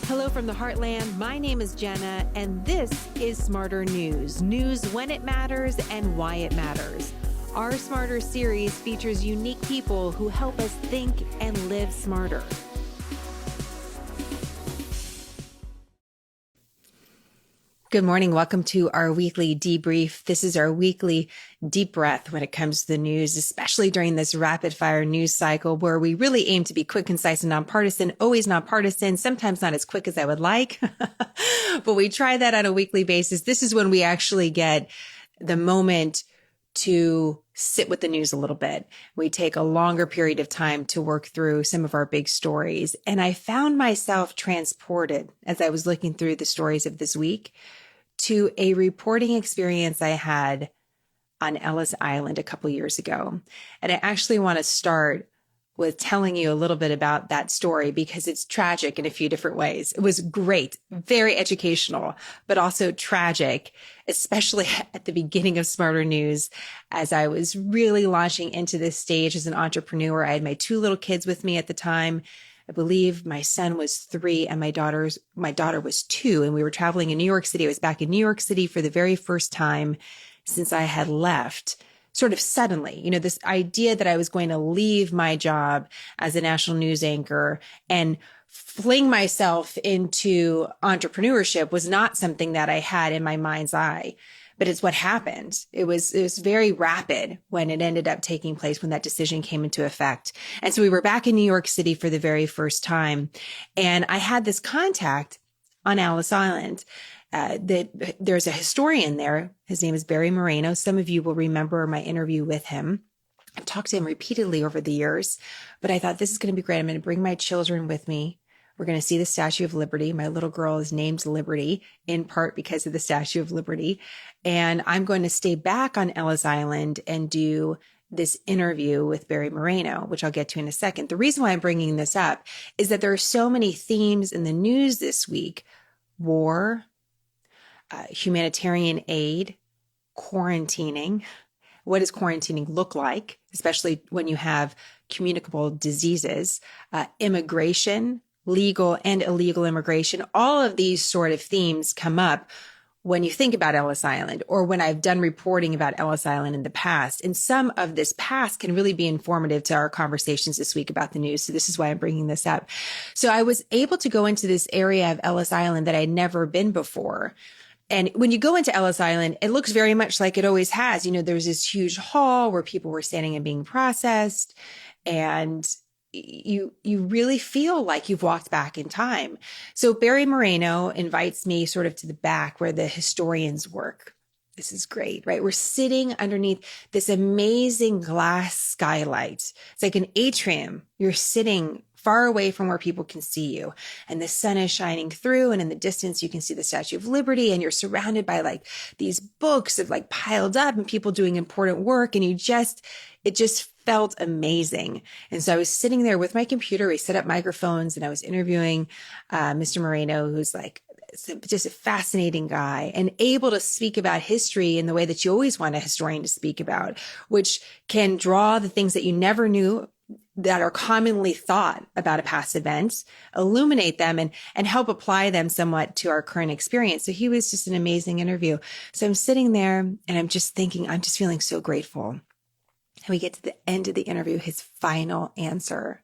Hello from the Heartland. My name is Jenna, and this is SmartHER News. News when it matters and why it matters. Our SmartHER series features unique people who help us think and live smarter. Good morning. Welcome to our weekly debrief. This is our weekly deep breath when it comes to the news, especially during this rapid fire news cycle where we really aim to be quick, concise, and nonpartisan, always nonpartisan, sometimes not as quick as I would like, but we try that on a weekly basis. This is when we actually get the moment to sit with the news a little bit. We take a longer period of time to work through some of our big stories. And I found myself transported as I was looking through the stories of this week to a reporting experience I had on Ellis Island a couple years ago. And I actually want to start with telling you a little bit about that story because it's tragic in a few different ways. It was great, very educational, but also tragic, especially at the beginning of SmartHER News. As I was really launching into this stage as an entrepreneur, I had my two little kids with me at the time. I believe my son was 3 and my daughter was 2, and we were traveling in New York City. I was back in New York City for the very first time since I had left. Sort of suddenly, this idea that I was going to leave my job as a national news anchor and fling myself into entrepreneurship was not something that I had in my mind's eye, but it's what happened. It was very rapid when it ended up taking place, when that decision came into effect. And so we were back in New York City for the very first time. And I had this contact on Ellis Island. There's a historian there. His name is Barry Moreno. Some of you will remember my interview with him. I've talked to him repeatedly over the years, but I thought this is going to be great. I'm going to bring my children with me. We're going to see the Statue of Liberty. My little girl is named Liberty in part because of the Statue of Liberty. And I'm going to stay back on Ellis Island and do this interview with Barry Moreno, which I'll get to in a second. The reason why I'm bringing this up is that there are so many themes in the news this week: war, humanitarian aid, quarantining. What does quarantining look like, especially when you have communicable diseases, immigration, legal and illegal immigration? All of these sort of themes come up when you think about Ellis Island, or when I've done reporting about Ellis Island in the past. And some of this past can really be informative to our conversations this week about the news. So this is why I'm bringing this up. So I was able to go into this area of Ellis Island that I'd never been before. And when you go into Ellis Island, it looks very much like it always has. There's this huge hall where people were standing and being processed, and you really feel like you've walked back in time. So Barry Moreno invites me sort of to the back where the historians work. This is great, right? We're sitting underneath this amazing glass skylight. It's like an atrium. You're sitting far away from where people can see you, and the sun is shining through, and in the distance you can see the Statue of Liberty, and you're surrounded by like these books of like piled up and people doing important work, and it just felt amazing. And so I was sitting there with my computer. We set up microphones, and I was interviewing Mr. Moreno, who's like just a fascinating guy and able to speak about history in the way that you always want a historian to speak about, which can draw the things that you never knew that are commonly thought about a past event, illuminate them and help apply them somewhat to our current experience. So he was just an amazing interview. So I'm sitting there and I'm just feeling so grateful. And we get to the end of the interview, his final answer.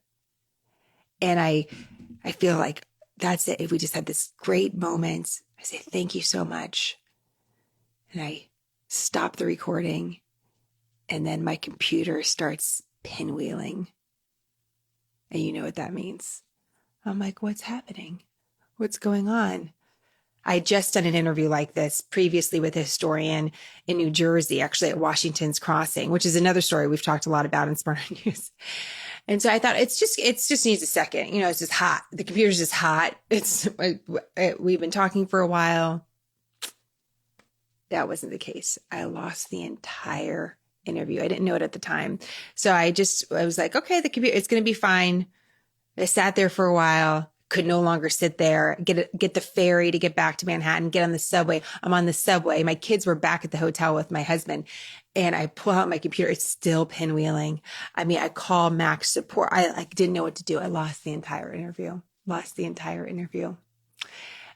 And I feel like that's it. We just had this great moment. I say, thank you so much. And I stop the recording, and then my computer starts pinwheeling. And you know what that means. I'm like, what's happening? What's going on? I had just done an interview like this previously with a historian in New Jersey, actually at Washington's Crossing, which is another story we've talked a lot about in SmartHER News. And so I thought it just needs a second. It's just hot. The computer's just hot. We've been talking for a while. That wasn't the case. I lost the entire interview. I didn't know it at the time. So I was like, okay, the computer, it's going to be fine. I sat there for a while, could no longer sit there, get the ferry to get back to Manhattan, get on the subway. I'm on the subway. My kids were back at the hotel with my husband, and I pull out my computer. It's still pinwheeling. I call Mac support. I didn't know what to do. I lost the entire interview.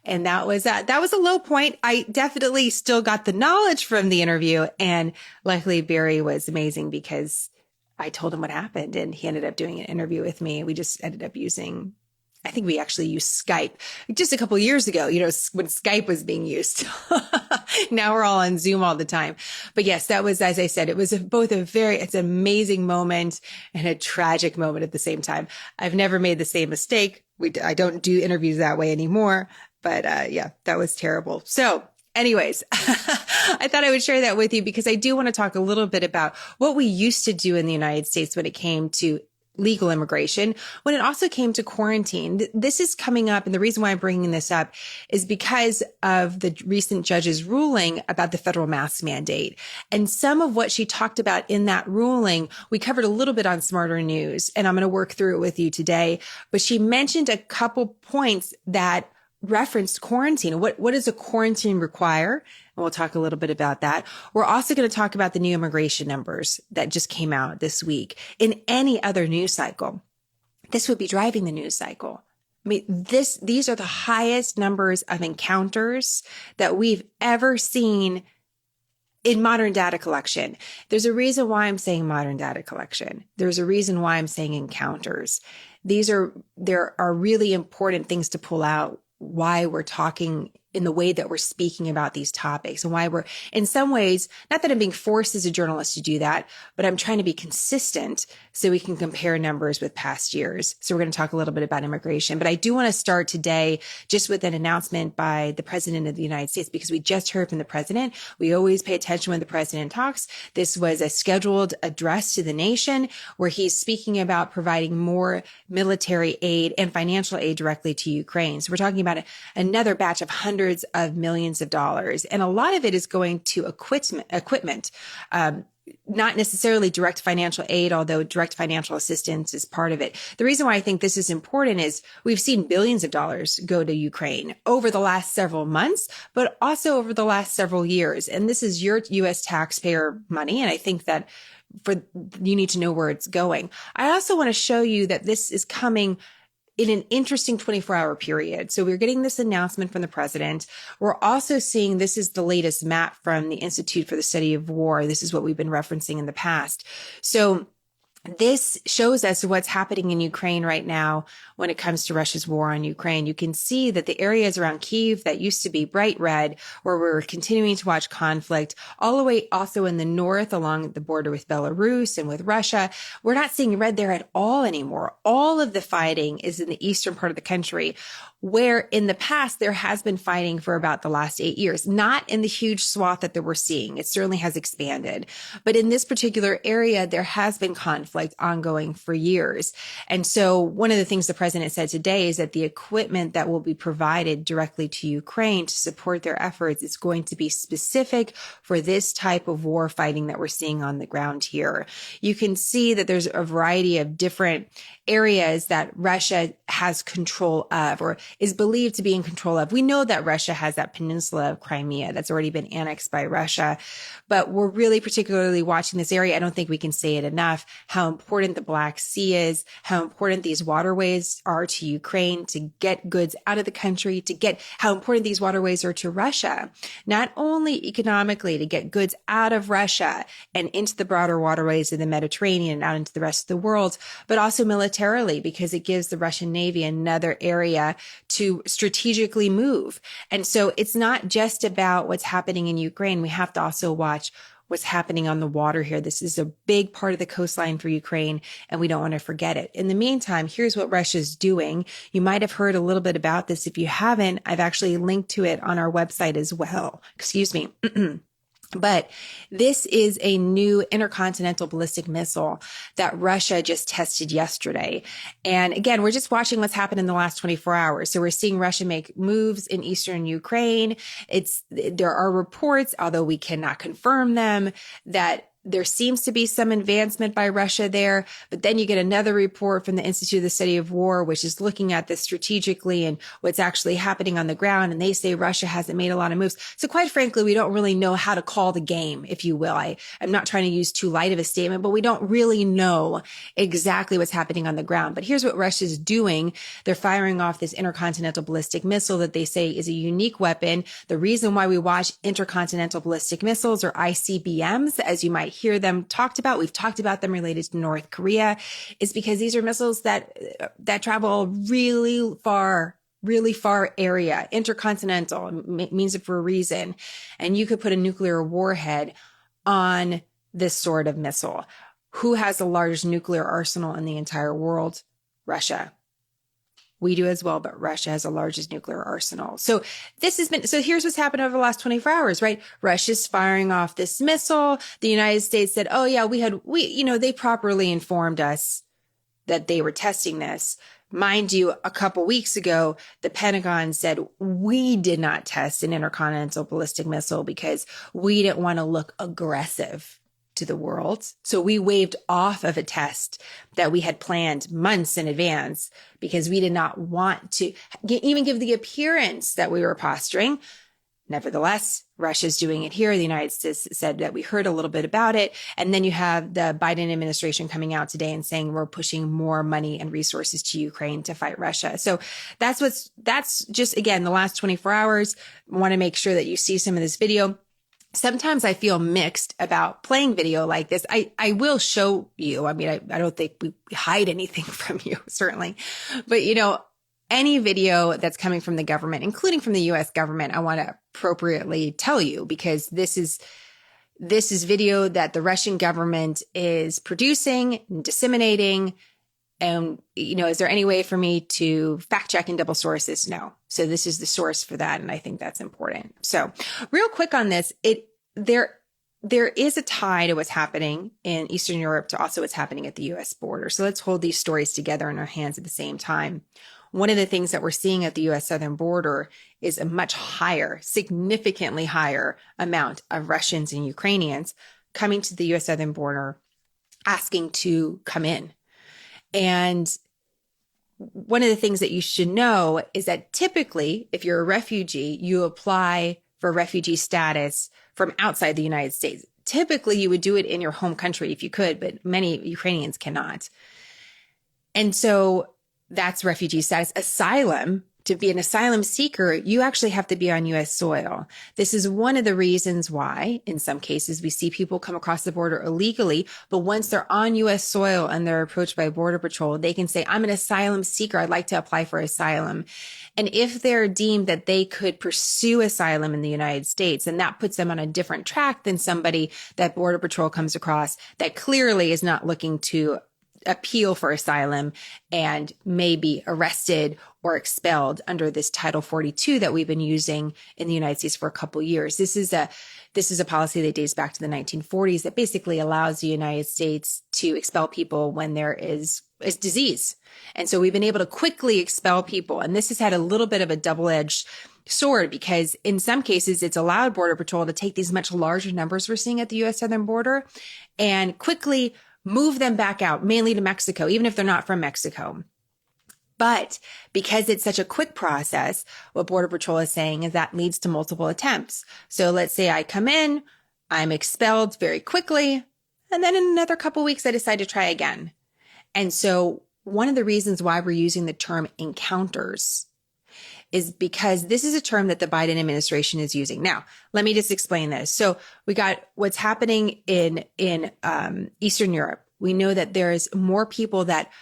And that was a low point. I definitely still got the knowledge from the interview. And luckily Barry was amazing because I told him what happened and he ended up doing an interview with me. We just ended up I think we actually used Skype just a couple of years ago, when Skype was being used. Now we're all on Zoom all the time. But yes, that was, as I said, it was it's an amazing moment and a tragic moment at the same time. I've never made the same mistake. I don't do interviews that way anymore. But yeah, that was terrible. So anyways, I thought I would share that with you because I do want to talk a little bit about what we used to do in the United States when it came to legal immigration, when it also came to quarantine. This is coming up. And the reason why I'm bringing this up is because of the recent judge's ruling about the federal mask mandate. And some of what she talked about in that ruling, we covered a little bit on SmartHER News, and I'm going to work through it with you today. But she mentioned a couple points that referenced quarantine. What does a quarantine require? And we'll talk a little bit about that. We're also going to talk about the new immigration numbers that just came out this week. In any other news cycle, this would be driving the news cycle. I mean, these are the highest numbers of encounters that we've ever seen in modern data collection. There's a reason why I'm saying modern data collection. There's a reason why I'm saying encounters. There are really important things to pull out why we're talking in the way that we're speaking about these topics and why we're, in some ways, not that I'm being forced as a journalist to do that, but I'm trying to be consistent so we can compare numbers with past years. So we're going to talk a little bit about immigration, but I do want to start today just with an announcement by the President of the United States, because we just heard from the President. We always pay attention when the President talks. This was a scheduled address to the nation where he's speaking about providing more military aid and financial aid directly to Ukraine. So we're talking about another batch of hundreds of millions of dollars. And a lot of it is going to equipment, not necessarily direct financial aid, although direct financial assistance is part of it. The reason why I think this is important is we've seen billions of dollars go to Ukraine over the last several months, but also over the last several years. And this is your U.S. taxpayer money. And I think that you need to know where it's going. I also want to show you that this is coming in an interesting 24-hour period. So we're getting this announcement from the president. We're also seeing, this is the latest map from the Institute for the Study of War. This is what we've been referencing in the past. So this shows us what's happening in Ukraine right now when it comes to Russia's war on Ukraine. You can see that the areas around Kyiv that used to be bright red, where we're continuing to watch conflict, all the way also in the north along the border with Belarus and with Russia, we're not seeing red there at all anymore. All of the fighting is in the eastern part of the country, where in the past there has been fighting for about the last 8 years, not in the huge swath that we're seeing. It certainly has expanded. But in this particular area, there has been conflict ongoing for years. And so one of the things the president said today is that the equipment that will be provided directly to Ukraine to support their efforts is going to be specific for this type of war fighting that we're seeing on the ground here. You can see that there's a variety of different areas that Russia has control of or is believed to be in control of. We know that Russia has that peninsula of Crimea that's already been annexed by Russia, but we're really particularly watching this area. I don't think we can say it enough, how important the Black Sea is, how important these waterways are to Ukraine to get goods out of the country, how important these waterways are to Russia, not only economically to get goods out of Russia and into the broader waterways of the Mediterranean and out into the rest of the world, but also militarily, because it gives the Russian Navy another area to strategically move. And so it's not just about what's happening in Ukraine. We have to also watch what's happening on the water here. This is a big part of the coastline for Ukraine, and we don't want to forget it. In the meantime, here's what Russia's doing. You might have heard a little bit about this. If you haven't, I've actually linked to it on our website as well. Excuse me. But this is a new intercontinental ballistic missile that Russia just tested yesterday. And again, we're just watching what's happened in the last 24 hours. So we're seeing Russia make moves in eastern Ukraine. There are reports, although we cannot confirm them, that there seems to be some advancement by Russia there, but then you get another report from the Institute of the Study of War, which is looking at this strategically and what's actually happening on the ground. And they say Russia hasn't made a lot of moves. So quite frankly, we don't really know how to call the game, if you will. I'm not trying to use too light of a statement, but we don't really know exactly what's happening on the ground. But here's what Russia's doing. They're firing off this intercontinental ballistic missile that they say is a unique weapon. The reason why we watch intercontinental ballistic missiles, or ICBMs, as you might hear them talked about, we've talked about them related to North Korea, is because these are missiles that travel really far area. Intercontinental means it for a reason. And you could put a nuclear warhead on this sort of missile. Who has the largest nuclear arsenal in the entire world? Russia. We do as well, but Russia has the largest nuclear arsenal. So here's what's happened over the last 24 hours, right? Russia's firing off this missile. The United States said, oh yeah, they properly informed us that they were testing this. Mind you, a couple weeks ago, the Pentagon said we did not test an intercontinental ballistic missile because we didn't want to look aggressive to the world. So we waved off of a test that we had planned months in advance because we did not want to even give the appearance that we were posturing. Nevertheless, Russia's doing it here. The United States said that we heard a little bit about it. And then you have the Biden administration coming out today and saying we're pushing more money and resources to Ukraine to fight Russia. So that's just, again, the last 24 hours. I want to make sure that you see some of this video. Sometimes I feel mixed about playing video like this. I will show you. I mean, I don't think we hide anything from you, certainly. But, any video that's coming from the government, including from the U.S. government, I want to appropriately tell you, because this is video that the Russian government is producing and disseminating. And, is there any way for me to fact check and double source this? No. So this is the source for that. And I think that's important. So real quick on this, there is a tie to what's happening in Eastern Europe to also what's happening at the U.S. border. So let's hold these stories together in our hands at the same time. One of the things that we're seeing at the U.S. southern border is a much higher, significantly higher amount of Russians and Ukrainians coming to the U.S. southern border asking to come in. And one of the things that you should know is that typically, if you're a refugee, you apply for refugee status from outside the United States. Typically, you would do it in your home country if you could, but many Ukrainians cannot. And so that's refugee status. Asylum, to be an asylum seeker, you actually have to be on U.S. soil. This is one of the reasons why, in some cases, we see people come across the border illegally, but once they're on U.S. soil and they're approached by Border Patrol, they can say, I'm an asylum seeker. I'd like to apply for asylum. And if they're deemed that they could pursue asylum in the United States, and that puts them on a different track than somebody that Border Patrol comes across that clearly is not looking to appeal for asylum and may be arrested or expelled under this Title 42 that we've been using in the United States for a couple of years. This is a policy that dates back to the 1940s that basically allows the United States to expel people when there is disease. And so we've been able to quickly expel people. And this has had a little bit of a double-edged sword because in some cases it's allowed Border Patrol to take these much larger numbers we're seeing at the U.S. southern border and quickly move them back out, mainly to Mexico, even if they're not from Mexico. But because it's such a quick process, what Border Patrol is saying is that leads to multiple attempts. So let's say I come in, I'm expelled very quickly, and then in another couple of weeks, I decide to try again. And so one of the reasons why we're using the term encounters is because this is a term that the Biden administration is using. Now, let me just explain this. So we got what's happening in Eastern Europe. We know that there's more people that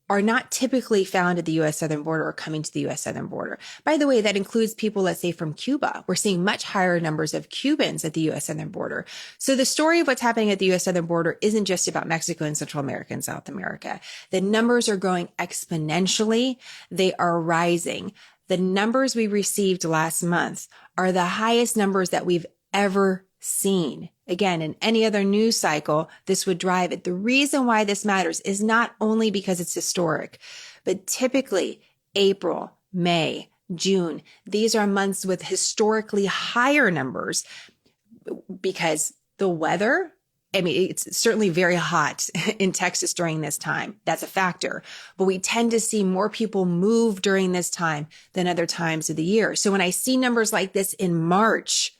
are not typically found at the U.S. southern border or coming to the U.S. southern border. By the way, that includes people, let's say, from Cuba. We're seeing much higher numbers of Cubans at the U.S. southern border. So the story of what's happening at the U.S. southern border isn't just about Mexico and Central America and South America. The numbers are growing exponentially. They are rising. The numbers we received last month are the highest numbers that we've ever seen. Again, in any other news cycle, this would drive it. The reason why this matters is not only because it's historic, but typically April, May, June, these are months with historically higher numbers because the weather I mean, it's certainly very hot in Texas during this time. That's a factor. But we tend to see more people move during this time than other times of the year. So when I see numbers like this in March,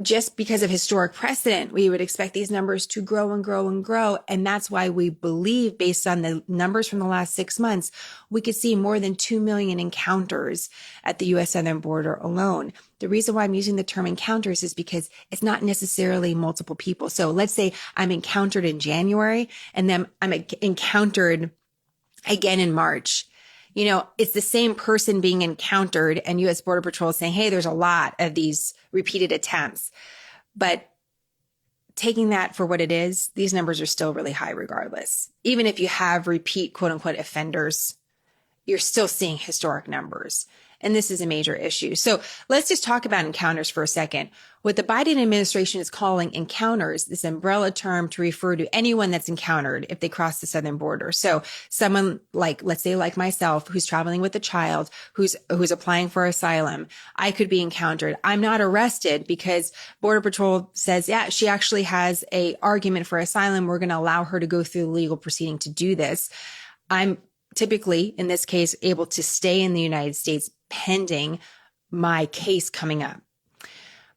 just because of historic precedent, we would expect these numbers to grow and grow and grow. And that's why we believe, based on the numbers from the last 6 months, we could see more than 2 million encounters at the U.S. southern border alone. The reason why I'm using the term encounters is because it's not necessarily multiple people. So let's say I'm encountered in January and then I'm encountered again in March. You know, it's the same person being encountered, and U.S. Border Patrol is saying, hey, there's a lot of these repeated attempts. But taking that for what it is, these numbers are still really high regardless. Even if you have repeat quote unquote offenders, you're still seeing historic numbers. And this is a major issue. So let's just talk about encounters for a second. What the Biden administration is calling encounters, this umbrella term to refer to anyone that's encountered if they cross the southern border. So someone like, let's say like myself, who's traveling with a child, who's applying for asylum, I could be encountered. I'm not arrested because Border Patrol says, yeah, she actually has a argument for asylum. We're going to allow her to go through the legal proceeding to do this. I'm typically, in this case, able to stay in the United States pending my case coming up.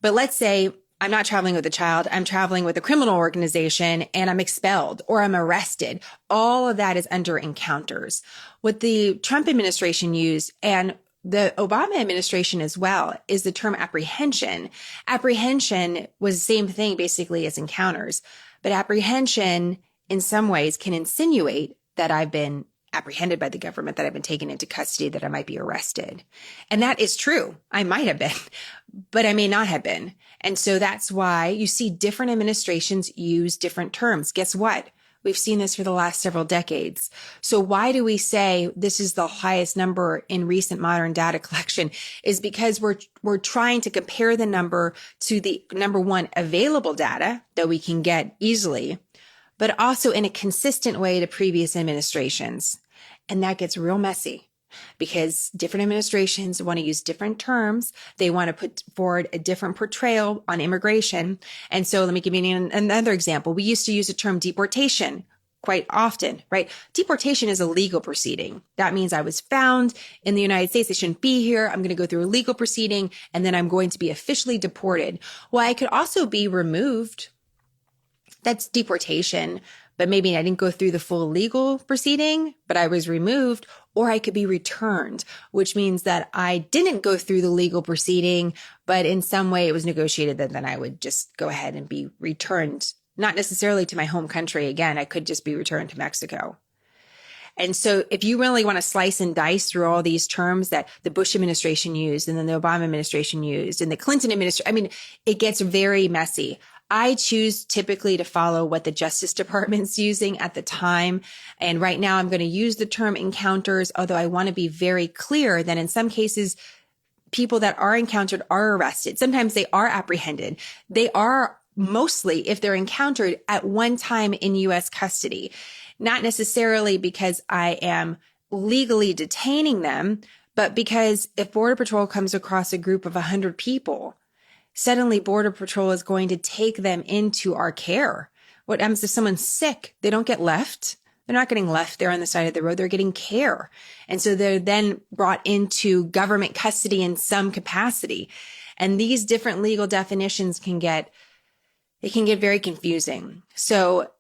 But let's say I'm not traveling with a child, I'm traveling with a criminal organization and I'm expelled or I'm arrested. All of that is under encounters. What the Trump administration used, and the Obama administration as well, is the term apprehension. Apprehension was the same thing basically as encounters, but apprehension in some ways can insinuate that I've been apprehended by the government, that I've been taken into custody, that I might be arrested. And that is true. I might have been, but I may not have been. And so that's why you see different administrations use different terms. Guess what? We've seen this for the last several decades. So why do we say this is the highest number in recent modern data collection? Is because we're trying to compare the number to the number one available data that we can get easily, but also in a consistent way to previous administrations. And that gets real messy because different administrations want to use different terms. They want to put forward a different portrayal on immigration. And so let me give you another example. We used to use the term deportation quite often, right? Deportation is a legal proceeding. That means I was found in the United States. I shouldn't be here. I'm going to go through a legal proceeding and then I'm going to be officially deported. Well, I could also be removed. That's deportation, but maybe I didn't go through the full legal proceeding, but I was removed, or I could be returned, which means that I didn't go through the legal proceeding, but in some way it was negotiated that then I would just go ahead and be returned, not necessarily to my home country. Again, I could just be returned to Mexico. And so if you really want to slice and dice through all these terms that the Bush administration used and then the Obama administration used and the Clinton administration, I mean, it gets very messy. I choose typically to follow what the Justice Department's using at the time. And right now I'm going to use the term encounters, although I want to be very clear that in some cases, people that are encountered are arrested. Sometimes they are apprehended. They are mostly, if they're encountered, at one time in U.S. custody, not necessarily because I am legally detaining them, but because if Border Patrol comes across a group of 100 people, suddenly Border Patrol is going to take them into our care. What happens if someone's sick? They don't get left. They're not getting left there on the side of the road. They're getting care. And so they're then brought into government custody in some capacity. And these different legal definitions can get very confusing. So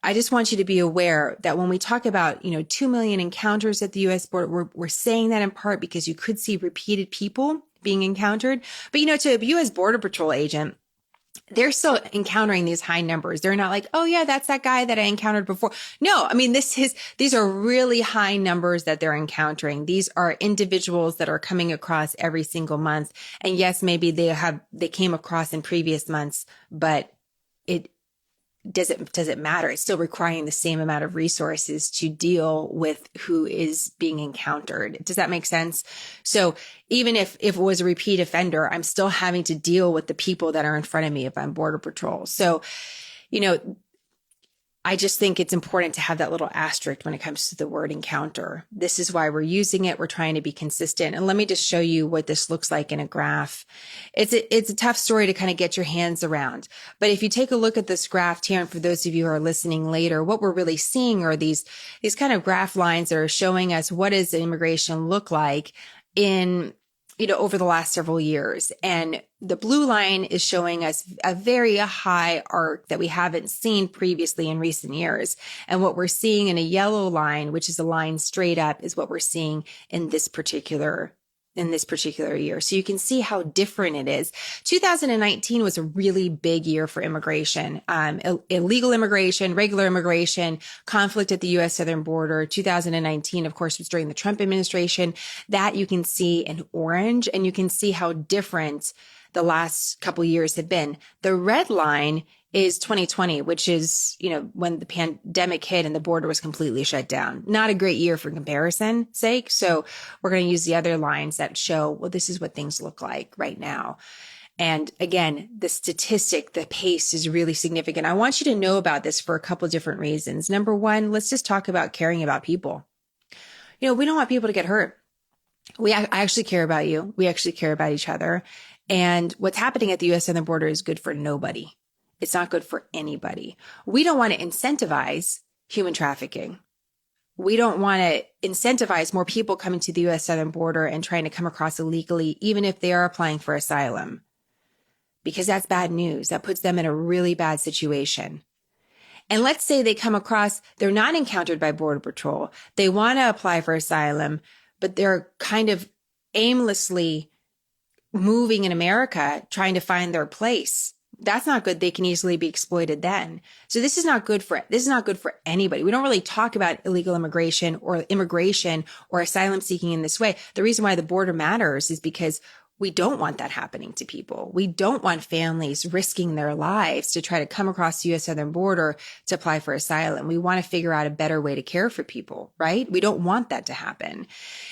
I just want you to be aware that when we talk about, 2 million encounters at the U.S. border, we're saying that in part because you could see repeated people being encountered. But, to a U.S. Border Patrol agent, they're still encountering these high numbers. They're not like, oh yeah, that's that guy that I encountered before. No, I mean, these are really high numbers that they're encountering. These are individuals that are coming across every single month. And yes, maybe they came across in previous months, but it doesn't matter. It's still requiring the same amount of resources to deal with who is being encountered. Does that make sense? So even if it was a repeat offender, I'm still having to deal with the people that are in front of me if I'm Border Patrol. So, I just think it's important to have that little asterisk when it comes to the word encounter. This is why we're using it. We're trying to be consistent. And let me just show you what this looks like in a graph. It's a tough story to kind of get your hands around. But if you take a look at this graph here, and for those of you who are listening later, what we're really seeing are these kind of graph lines that are showing us what does immigration look like in over the last several years. And the blue line is showing us a very high arc that we haven't seen previously in recent years. And what we're seeing in a yellow line, which is a line straight up, is what we're seeing in this particular year. So you can see how different it is. 2019 was a really big year for immigration, illegal immigration, regular immigration, conflict at the U.S. southern border. 2019, of course, was during the Trump administration. That you can see in orange, and you can see how different the last couple years have been. The red line is 2020, which is, when the pandemic hit and the border was completely shut down. Not a great year for comparison sake. So we're going to use the other lines that show, well, this is what things look like right now. And again, the statistic, the pace is really significant. I want you to know about this for a couple of different reasons. Number one, let's just talk about caring about people. We don't want people to get hurt. I actually care about you. We actually care about each other. And what's happening at the U.S. southern border is good for nobody. It's not good for anybody. We don't want to incentivize human trafficking. We don't want to incentivize more people coming to the U.S. southern border and trying to come across illegally, even if they are applying for asylum, because that's bad news. That puts them in a really bad situation. And let's say they come across, they're not encountered by Border Patrol. They want to apply for asylum, but they're kind of aimlessly moving in America, trying to find their place. That's not good. They can easily be exploited then. So this is not good for anybody. We don't really talk about illegal immigration or asylum seeking in this way. The reason why the border matters is because we don't want that happening to people. We don't want families risking their lives to try to come across the U.S. southern border to apply for asylum. We want to figure out a better way to care for people, right? We don't want that to happen.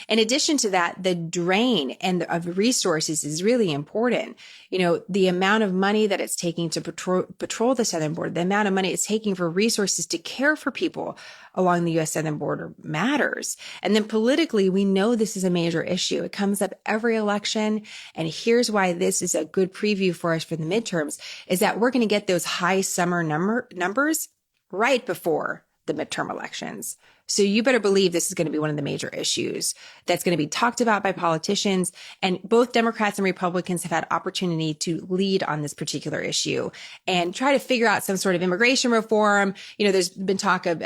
In addition to that, the drain of resources is really important. The amount of money that it's taking to patrol the southern border, the amount of money it's taking for resources to care for people along the U.S. southern border matters. And then politically, we know this is a major issue. It comes up every election. And here's why this is a good preview for us for the midterms, is that we're going to get those high summer numbers right before the midterm elections. So you better believe this is going to be one of the major issues that's going to be talked about by politicians. And both Democrats and Republicans have had opportunity to lead on this particular issue and try to figure out some sort of immigration reform. There's been talk of,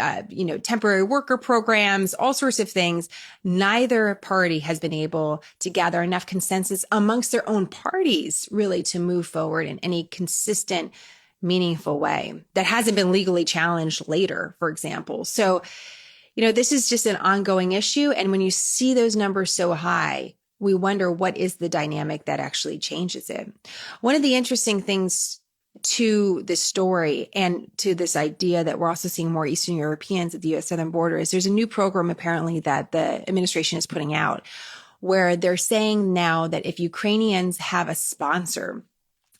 temporary worker programs, all sorts of things. Neither party has been able to gather enough consensus amongst their own parties really to move forward in any consistent, meaningful way that hasn't been legally challenged later, for example. So, this is just an ongoing issue. And when you see those numbers so high, we wonder what is the dynamic that actually changes it. One of the interesting things to this story and to this idea that we're also seeing more Eastern Europeans at the U.S. southern border is there's a new program apparently that the administration is putting out where they're saying now that if Ukrainians have a sponsor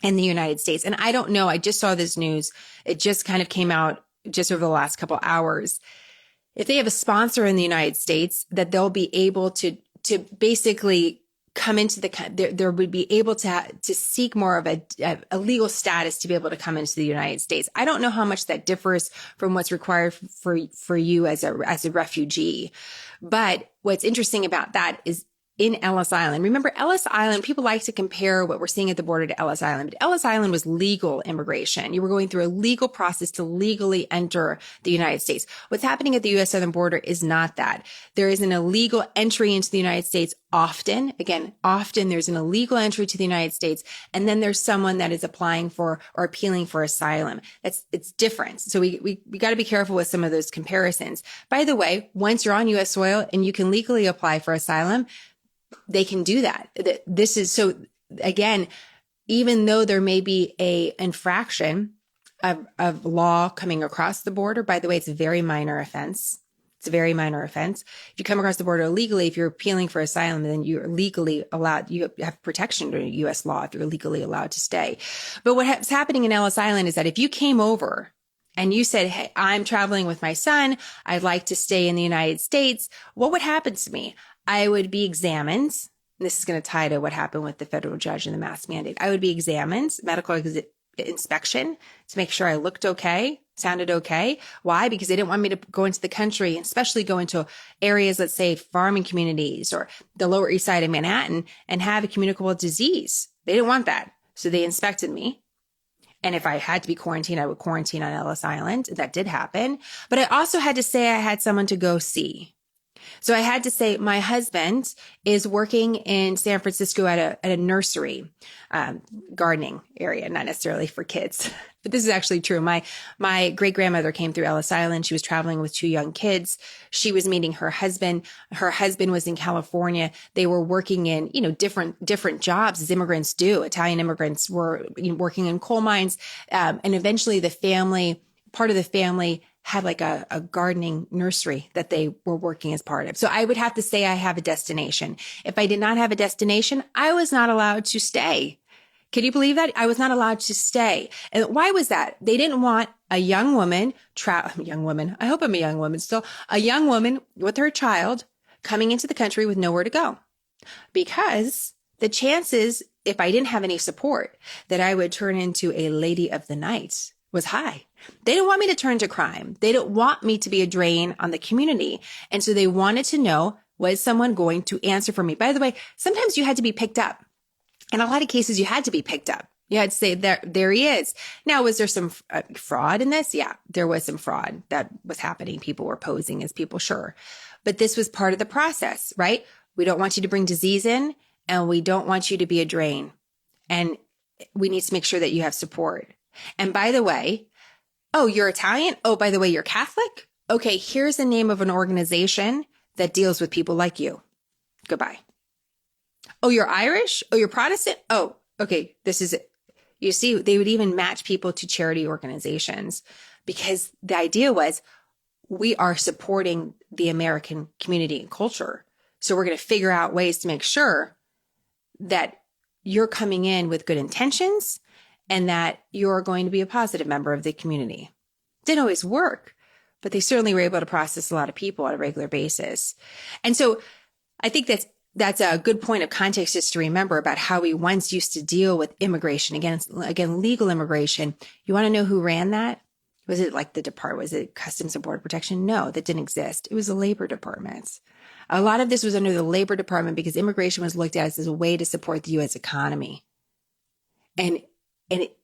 in the United States, and I don't know, I just saw this news. It just kind of came out just over the last couple hours. If they have a sponsor in the United States, that they'll be able to basically come into there would be able to seek more of a legal status to be able to come into the United States. I don't know how much that differs from what's required for you as a refugee. But what's interesting about that is in Ellis Island. Remember, Ellis Island, people like to compare what we're seeing at the border to Ellis Island. But Ellis Island was legal immigration. You were going through a legal process to legally enter the United States. What's happening at the U.S. southern border is not that. There is an illegal entry into the United States often. Again, often there's an illegal entry to the United States. And then there's someone that is applying for or appealing for asylum. It's different. So we got to be careful with some of those comparisons. By the way, once you're on U.S. soil and you can legally apply for asylum, they can do that. This is so, again, even though there may be a infraction of law coming across the border, by the way, it's a very minor offense. It's a very minor offense. If you come across the border illegally, if you're appealing for asylum, then you're legally allowed, you have protection under U.S. law if you're legally allowed to stay. But what's happening in Ellis Island is that if you came over and you said, hey, I'm traveling with my son, I'd like to stay in the United States, what would happen to me? I would be examined. This is going to tie to what happened with the federal judge and the mask mandate. I would be examined, medical inspection, to make sure I looked okay, sounded okay. Why? Because they didn't want me to go into the country, and especially go into areas, let's say farming communities or the Lower East Side of Manhattan, and have a communicable disease. They didn't want that. So they inspected me. And if I had to be quarantined, I would quarantine on Ellis Island. That did happen. But I also had to say I had someone to go see. So I had to say, my husband is working in San Francisco at a nursery, gardening area, not necessarily for kids, but this is actually true. My great grandmother came through Ellis Island. She was traveling with 2 young kids. She was meeting her husband. Her husband was in California. They were working in, different jobs as immigrants do. Italian immigrants were working in coal mines. And eventually part of the family had like a gardening nursery that they were working as part of. So I would have to say I have a destination. If I did not have a destination, I was not allowed to stay. Can you believe that? I was not allowed to stay. And why was that? They didn't want a young woman, I hope I'm a young woman still, a young woman with her child coming into the country with nowhere to go. Because the chances, if I didn't have any support, that I would turn into a lady of the night was high. They didn't want me to turn to crime. They didn't want me to be a drain on the community. And so they wanted to know, was someone going to answer for me? By the way, sometimes you had to be picked up. In a lot of cases, you had to be picked up. You had to say, there he is. Now, was there some fraud in this? Yeah, there was some fraud that was happening. People were posing as people, sure. But this was part of the process, right? We don't want you to bring disease in, and we don't want you to be a drain. And we need to make sure that you have support. And by the way, oh, you're Italian? Oh, by the way, you're Catholic? Okay, here's the name of an organization that deals with people like you. Goodbye. Oh, you're Irish? Oh, you're Protestant? Oh, okay, this is it. You see, they would even match people to charity organizations because the idea was we are supporting the American community and culture. So we're going to figure out ways to make sure that you're coming in with good intentions and that you're going to be a positive member of the community. Didn't always work, but they certainly were able to process a lot of people on a regular basis. And so I think that's a good point of context just to remember about how we once used to deal with immigration. Again, legal immigration. You want to know who ran that? Was it like the department? Was it Customs and Border Protection? No, that didn't exist. It was the Labor Department. A lot of this was under the Labor Department because immigration was looked at as a way to support the U.S. economy. And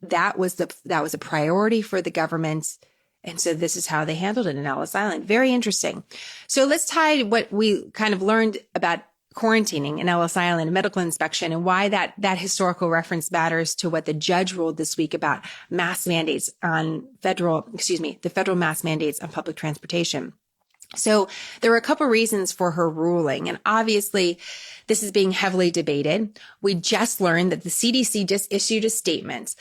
that was a priority for the government. And so this is how they handled it in Ellis Island. Very interesting. So let's tie what we kind of learned about quarantining in Ellis Island, medical inspection, and why that historical reference matters to what the judge ruled this week about mask mandates on the federal mask mandates on public transportation. So there were a couple reasons for her ruling, and obviously this is being heavily debated. We just learned that the CDC just issued a statement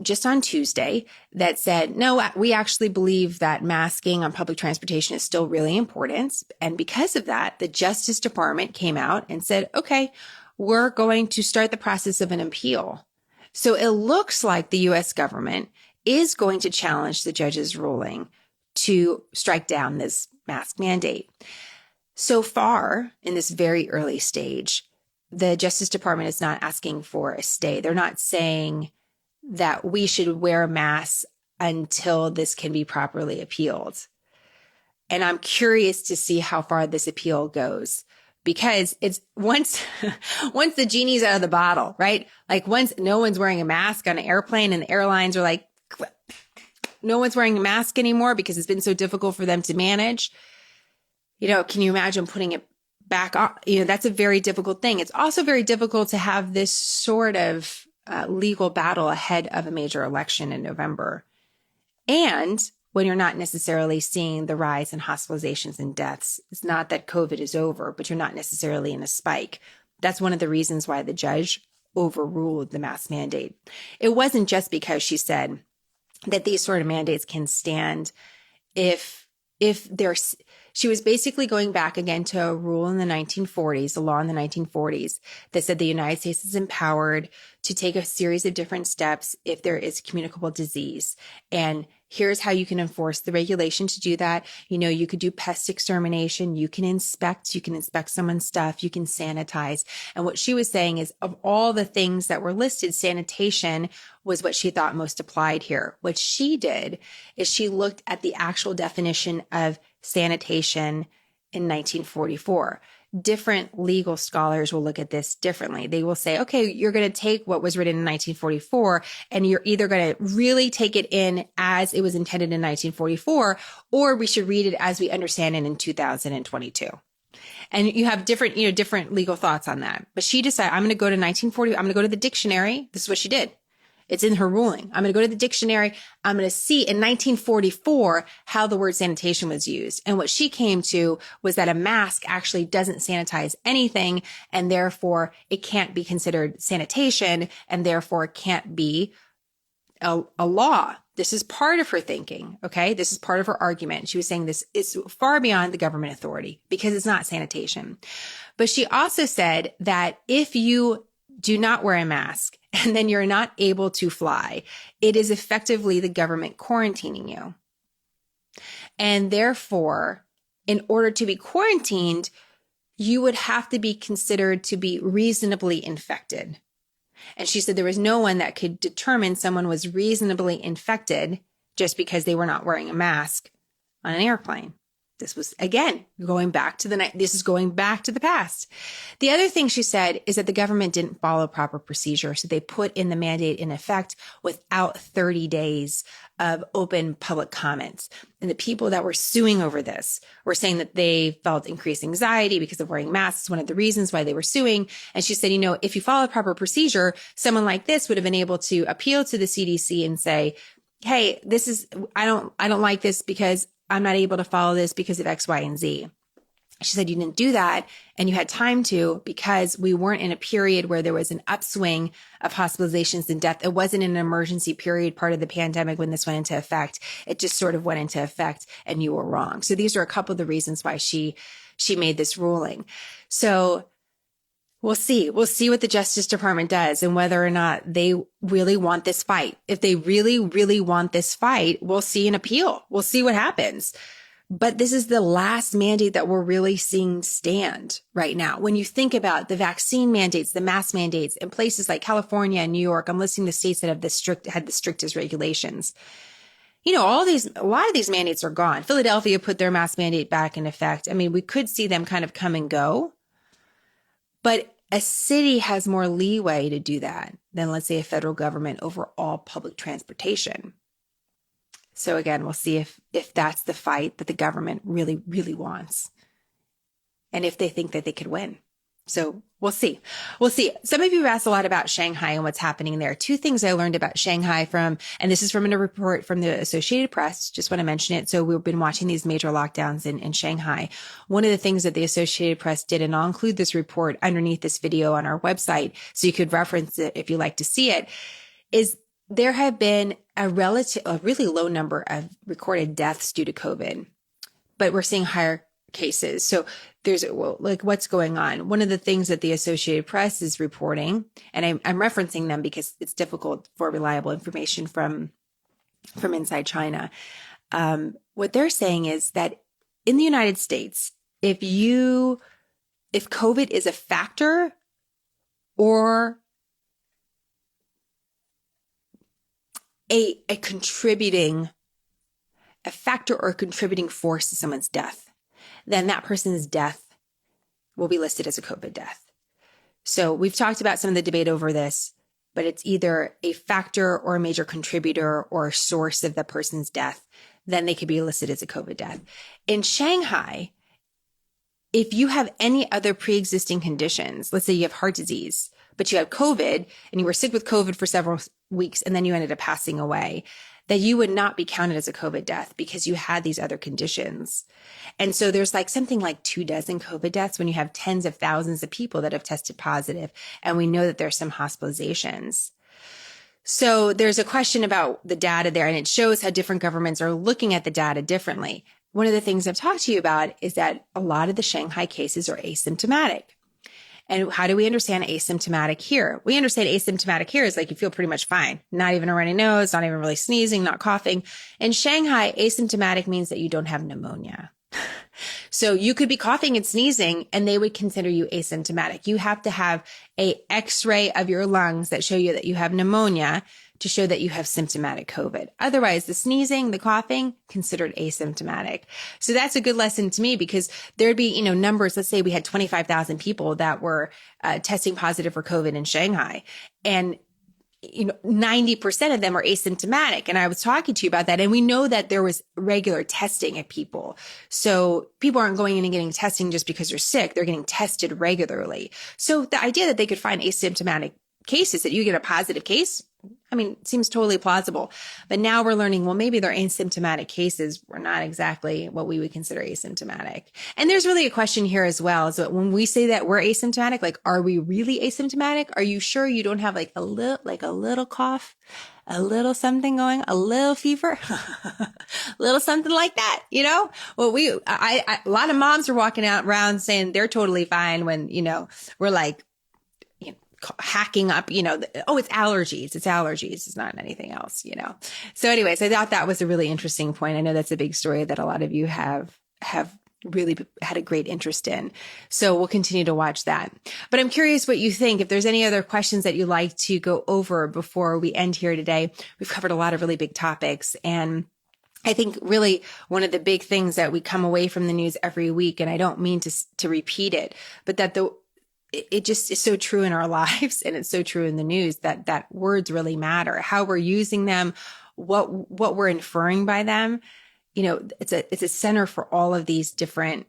just on Tuesday that said, no, we actually believe that masking on public transportation is still really important. And because of that, the Justice Department came out and said, okay, we're going to start the process of an appeal. So it looks like the U.S. government is going to challenge the judge's ruling to strike down this mask mandate. So far, in this very early stage, the Justice Department is not asking for a stay. They're not saying that we should wear masks until this can be properly appealed. And I'm curious to see how far this appeal goes, because it's once the genie's out of the bottle, right? Like once no one's wearing a mask on an airplane and the airlines are like, no one's wearing a mask anymore because it's been so difficult for them to manage. Can you imagine putting it back on? That's a very difficult thing. It's also very difficult to have this sort of legal battle ahead of a major election in November. And when you're not necessarily seeing the rise in hospitalizations and deaths, it's not that COVID is over, but you're not necessarily in a spike. That's one of the reasons why the judge overruled the mask mandate. It wasn't just because she said that these sort of mandates can stand if there's, she was basically going back again to a rule in the 1940s, a law in the 1940s that said the United States is empowered to take a series of different steps if there is communicable disease. And Here's how you can enforce the regulation to do that. You could do pest extermination. You can inspect someone's stuff. You can sanitize. And what she was saying is, of all the things that were listed, sanitation was what she thought most applied here. What she did is she looked at the actual definition of sanitation in 1944. Different legal scholars will look at this differently. They will say, okay, you're going to take what was written in 1944 and you're either going to really take it in as it was intended in 1944, or we should read it as we understand it in 2022. And you have different legal thoughts on that. But she decided, I'm going to go to 1940. I'm going to go to the dictionary. This is what she did. It's in her ruling. I'm going to go to the dictionary. I'm going to see in 1944 how the word sanitation was used. And what she came to was that a mask actually doesn't sanitize anything, and therefore it can't be considered sanitation, and therefore it can't be a law. This is part of her thinking. Okay. This is part of her argument. She was saying this is far beyond the government authority because it's not sanitation. But she also said that if you do not wear a mask and then you're not able to fly, it is effectively the government quarantining you. And therefore, in order to be quarantined, you would have to be considered to be reasonably infected. And she said there was no one that could determine someone was reasonably infected just because they were not wearing a mask on an airplane. This was, again, going back to the past. The other thing she said is that the government didn't follow proper procedure. So they put in the mandate in effect without 30 days of open public comments. And the people that were suing over this were saying that they felt increased anxiety because of wearing masks. One of the reasons why they were suing. And she said, if you follow proper procedure, someone like this would have been able to appeal to the CDC and say, hey, I don't like this because I'm not able to follow this because of X, Y, and Z. She said you didn't do that and you had time to because we weren't in a period where there was an upswing of hospitalizations and death. It wasn't an emergency period, part of the pandemic when this went into effect. It just sort of went into effect and you were wrong. So these are a couple of the reasons why she made this ruling. So we'll see. We'll see what the Justice Department does and whether or not they really want this fight. If they really, really want this fight, we'll see an appeal. We'll see what happens. But this is the last mandate that we're really seeing stand right now. When you think about the vaccine mandates, the mask mandates in places like California and New York, I'm listing the states that have had the strictest regulations. A lot of these mandates are gone. Philadelphia put their mask mandate back in effect. I mean, we could see them kind of come and go, but a city has more leeway to do that than, let's say, a federal government over all public transportation. So again, we'll see if that's the fight that the government really, really wants and if they think that they could win. So we'll see. We'll see. Some of you have asked a lot about Shanghai and what's happening there. Two things I learned about Shanghai and this is from a report from the Associated Press. Just want to mention it. So we've been watching these major lockdowns in Shanghai. One of the things that the Associated Press did, and I'll include this report underneath this video on our website so you could reference it if you like to see it, is there have been a really low number of recorded deaths due to COVID, but we're seeing higher cases. So what's going on? One of the things that the Associated Press is reporting, and I'm referencing them because it's difficult for reliable information from inside China. What they're saying is that in the United States, if COVID is a factor or a factor or a contributing force to someone's death, then that person's death will be listed as a COVID death. So we've talked about some of the debate over this, but it's either a factor or a major contributor or a source of the person's death, then they could be listed as a COVID death. In Shanghai, if you have any other pre-existing conditions, let's say you have heart disease, but you had COVID and you were sick with COVID for several weeks and then you ended up passing away, that you would not be counted as a COVID death because you had these other conditions. And so there's something like 24 COVID deaths when you have tens of thousands of people that have tested positive. And we know that there's some hospitalizations. So there's a question about the data there, and it shows how different governments are looking at the data differently. One of the things I've talked to you about is that a lot of the Shanghai cases are asymptomatic. And how do we understand asymptomatic here? We understand asymptomatic here is like you feel pretty much fine. Not even a runny nose, not even really sneezing, not coughing. In Shanghai, asymptomatic means that you don't have pneumonia. So you could be coughing and sneezing and they would consider you asymptomatic. You have to have a X-ray of your lungs that show you that you have pneumonia to show that you have symptomatic COVID. Otherwise, the sneezing, the coughing, considered asymptomatic. So that's a good lesson to me because there'd be, numbers. Let's say we had 25,000 people that were testing positive for COVID in Shanghai, and 90% of them are asymptomatic. And I was talking to you about that. And we know that there was regular testing at people. So people aren't going in and getting testing just because they're sick. They're getting tested regularly. So the idea that they could find asymptomatic cases, that you get a positive case, it seems totally plausible. But now we're learning, well, maybe they're asymptomatic cases. We're not exactly what we would consider asymptomatic. And there's really a question here as well. So when we say that we're asymptomatic, like, are we really asymptomatic? Are you sure you don't have a little cough, a little something going, a little fever, a little something like that, Well, a lot of moms are walking out around saying they're totally fine when, we're like, hacking up, it's allergies. It's allergies. It's not anything else, So anyways, I thought that was a really interesting point. I know that's a big story that a lot of you have really had a great interest in. So we'll continue to watch that. But I'm curious what you think. If there's any other questions that you'd like to go over before we end here today, we've covered a lot of really big topics. And I think really one of the big things that we come away from the news every week, and I don't mean to repeat it, but that it just is so true in our lives, and it's so true in the news that words really matter. How we're using them, what we're inferring by them. It's a center for all of these different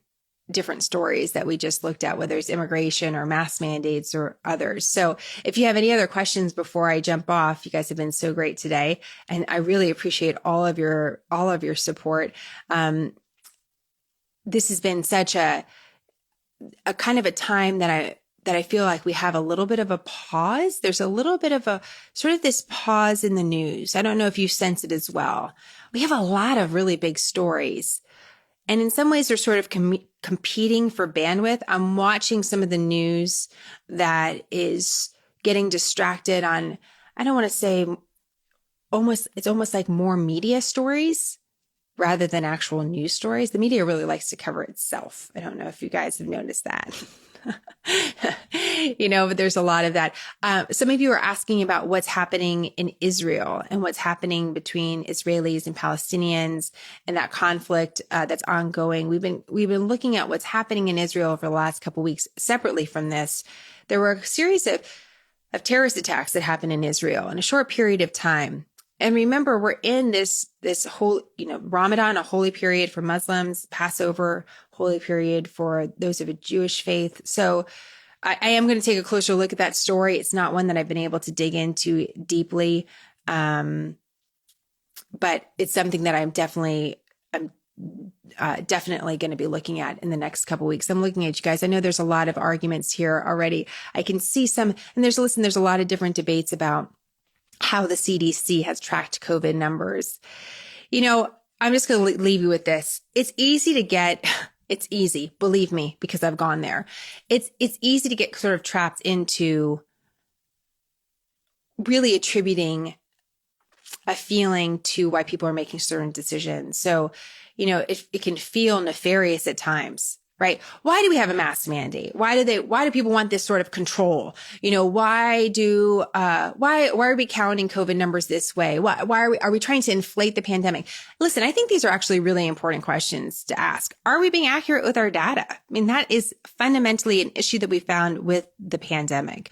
stories that we just looked at, whether it's immigration or mask mandates or others. So if you have any other questions before I jump off, you guys have been so great today, and I really appreciate all of your support. This has been such a kind of a time that I feel like we have a little bit of a pause. There's a little bit of a sort of this pause in the news. I don't know if you sense it as well. We have a lot of really big stories. And in some ways, they're sort of competing for bandwidth. I'm watching some of the news that is getting distracted on, I don't want to say it's almost like more media stories rather than actual news stories. The media really likes to cover itself. I don't know if you guys have noticed that. But there's a lot of that. Some of you are asking about what's happening in Israel and what's happening between Israelis and Palestinians and that conflict that's ongoing. We've been looking at what's happening in Israel over the last couple of weeks separately from this. There were a series of terrorist attacks that happened in Israel in a short period of time. And remember, we're in this whole, Ramadan, a holy period for Muslims, Passover, holy period for those of a Jewish faith. So I am going to take a closer look at that story. It's not one that I've been able to dig into deeply. But it's something that I'm definitely going to be looking at in the next couple of weeks. I'm looking at you guys. I know there's a lot of arguments here already. I can see some, and there's a lot of different debates about how the CDC has tracked COVID numbers. I'm just going to leave you with this. It's easy, believe me, because I've gone there. It's easy to get sort of trapped into really attributing a feeling to why people are making certain decisions. So, it can feel nefarious at times. Right? Why do we have a mask mandate? Why do people want this sort of control? Why are we counting COVID numbers this way? Why are we trying to inflate the pandemic? Listen, I think these are actually really important questions to ask. Are we being accurate with our data? That is fundamentally an issue that we found with the pandemic.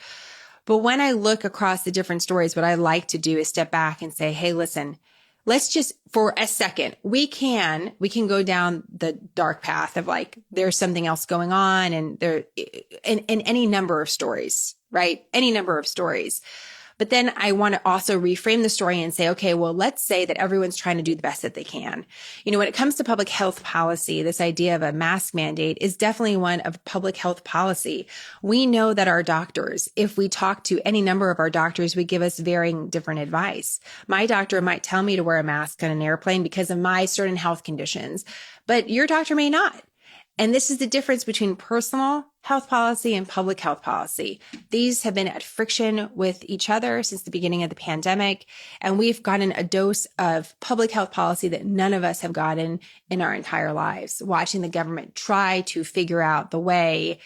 But when I look across the different stories, what I like to do is step back and say, hey, listen, let's just, for a second, we can go down the dark path of there's something else going on, and there, in any number of stories, right? Any number of stories. But then I want to also reframe the story and say, okay, well, let's say that everyone's trying to do the best that they can. When it comes to public health policy, this idea of a mask mandate is definitely one of public health policy. We know that our doctors, if we talk to any number of our doctors, would give us varying different advice. My doctor might tell me to wear a mask on an airplane because of my certain health conditions, but your doctor may not. And this is the difference between personal health policy and public health policy. These have been at friction with each other since the beginning of the pandemic. And we've gotten a dose of public health policy that none of us have gotten in our entire lives, watching the government try to figure out the way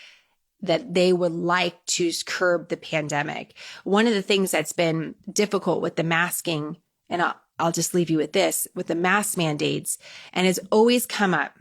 that they would like to curb the pandemic. One of the things that's been difficult with the masking, and I'll just leave you with this, with the mask mandates, and has always come up,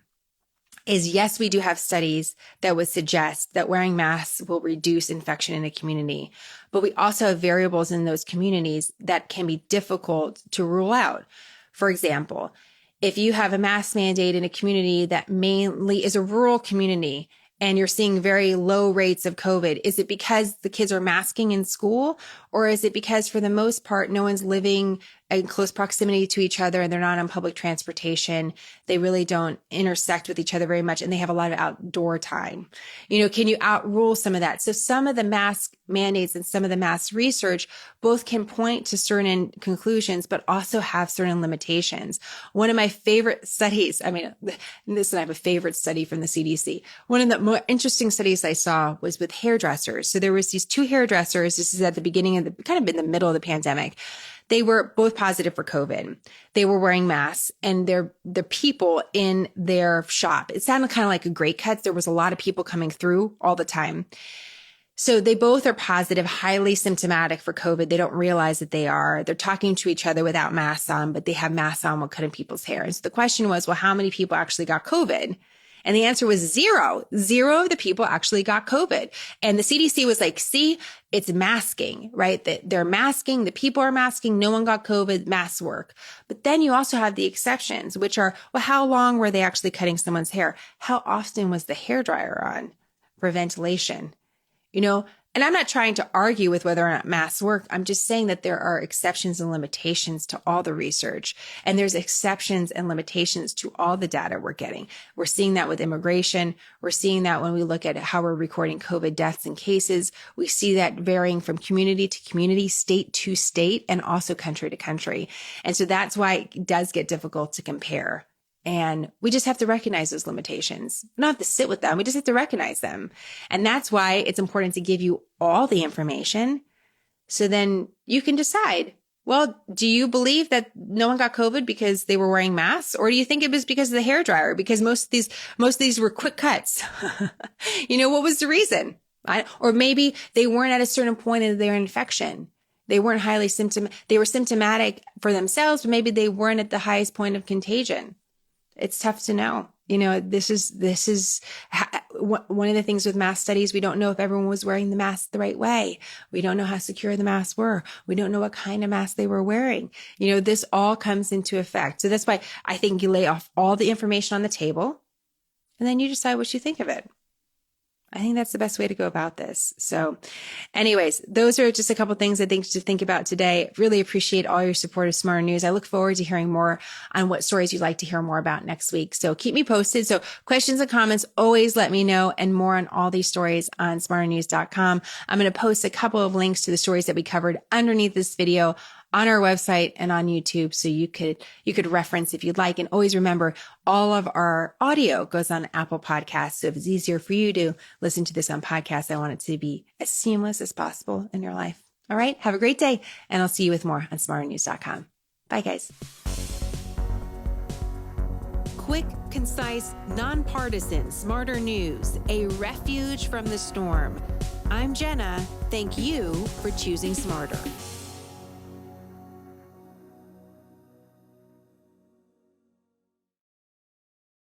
is yes, we do have studies that would suggest that wearing masks will reduce infection in a community, but we also have variables in those communities that can be difficult to rule out. For example, if you have a mask mandate in a community that mainly is a rural community and you're seeing very low rates of COVID, is it because the kids are masking in school? Or is it because for the most part, no one's living in close proximity to each other and they're not on public transportation? They really don't intersect with each other very much and they have a lot of outdoor time. Can you outrule some of that? So some of the mask mandates and some of the mask research both can point to certain conclusions, but also have certain limitations. One of my favorite studies, I have a favorite study from the CDC. One of the more interesting studies I saw was with hairdressers. So there was these two hairdressers. This is at the beginning of kind of in the middle of the pandemic. They were both positive for COVID. They were wearing masks and the people in their shop, it sounded kind of like a Great Cuts. There was a lot of people coming through all the time. So they both are positive, highly symptomatic for COVID. They don't realize that they are. They're talking to each other without masks on, but they have masks on while cutting people's hair. And so the question was, well, how many people actually got COVID? And the answer was zero. Zero of the people actually got COVID. And the CDC was like, see, it's masking, right? They're masking. The people are masking. No one got COVID. Masks work. But then you also have the exceptions, which are, well, how long were they actually cutting someone's hair? How often was the hairdryer on for ventilation? And I'm not trying to argue with whether or not masks work. I'm just saying that there are exceptions and limitations to all the research. And there's exceptions and limitations to all the data we're getting. We're seeing that with immigration. We're seeing that when we look at how we're recording COVID deaths and cases. We see that varying from community to community, state to state, and also country to country. And so that's why it does get difficult to compare. And we just have to recognize those limitations. We don't have to sit with them. We just have to recognize them. And that's why it's important to give you all the information. So then you can decide, well, do you believe that no one got COVID because they were wearing masks? Or do you think it was because of the hairdryer? Because most of these were quick cuts. What was the reason? Or maybe they weren't at a certain point in their infection. They weren't they were symptomatic for themselves, but maybe they weren't at the highest point of contagion. It's tough to know. This is one of the things with mask studies. We don't know if everyone was wearing the mask the right way. We don't know how secure the masks were. We don't know what kind of mask they were wearing. This all comes into effect. So that's why I think you lay off all the information on the table and then you decide what you think of it. I think that's the best way to go about this. So anyways, those are just a couple of things I think to think about today. Really appreciate all your support of SmartHER News. I look forward to hearing more on what stories you'd like to hear more about next week. So keep me posted. So questions and comments, always let me know, and more on all these stories on smarternews.com. I'm going to post a couple of links to the stories that we covered underneath this video on our website and on YouTube. So you could reference if you'd like. And always remember, all of our audio goes on Apple Podcasts. So if it's easier for you to listen to this on podcasts, I want it to be as seamless as possible in your life. All right. Have a great day. And I'll see you with more on smarternews.com. Bye, guys. Quick, concise, nonpartisan, SmartHER News, a refuge from the storm. I'm Jenna. Thank you for choosing SmartHER.